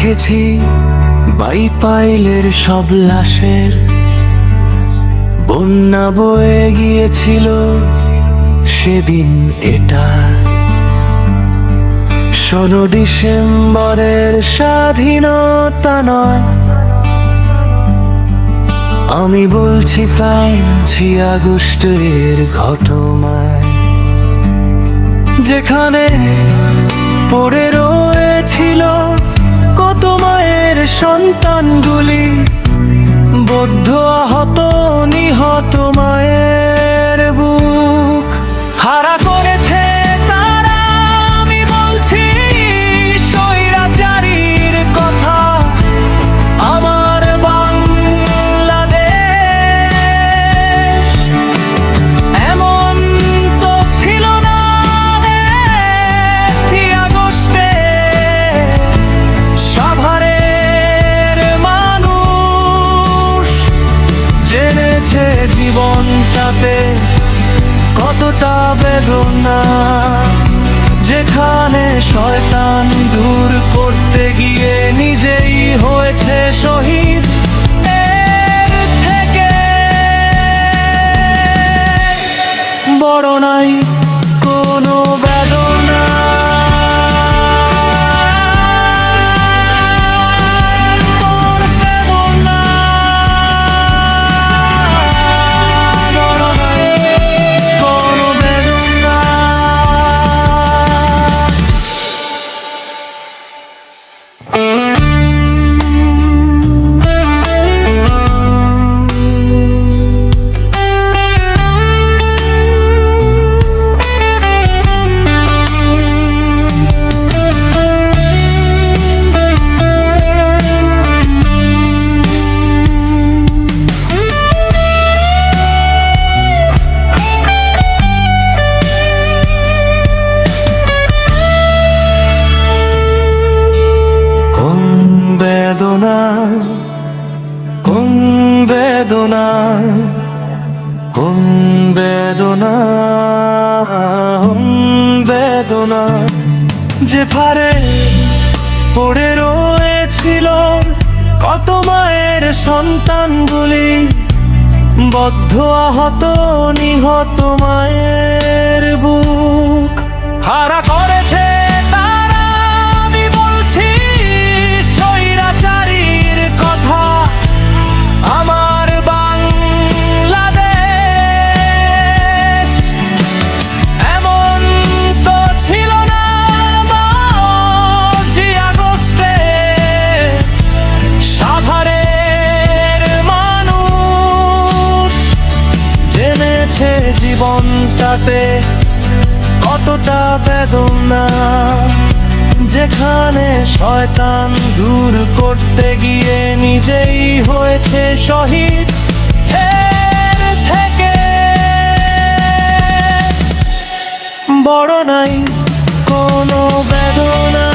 দেখেছি বাইপাইলের সব লাশের বন্যা বয়ে গিয়েছিল সেদিন। এটা 16 ডিসেম্বরের স্বাধীনতা নয়, আমি বলছি 5 আগস্টের ঘটনায়, যেখানে পড়ে রয়েছিল কত মায়ের সন্তানগুলি, বদ্ধ আহত নিহত মায়ের বুক হারা করেছে তারা। আমি বলছি স্বৈরাচারীর কথা, আমার বাংলাদেশ এমন তো ছিল না। 5 আগস্টে সাভারের মানুষ জেনেছে জীবনটাতে কতটা বেদনা, যেখানে শয়তান দূর করতে গিয়ে নিজেই হয়েছে শহীদ। এর থেকে বড় নাই কোনো বেদনা। কোন বেদনা, কোন বেদনা, কোন বেদনা, যে ভারে পড়ে রয়েছিল কত মায়ের সন্তানগুলি, বদ্ধ আহত নিহত মায়ের বুক হারা করেছে তারা। আমি বলছি স্বৈরাচারীর কথা, আমার বাংলাদেশ এমন তো ছিল না। 5 আগস্টে সাভারের মানুষ জেনেছে জীবনটাতে কতটা বেদনা, যেখানে শয়তান দূর করতে গিয়ে নিজেই হয়েছে শহীদ। এর থেকে বড় নাই কোনো বেদনা।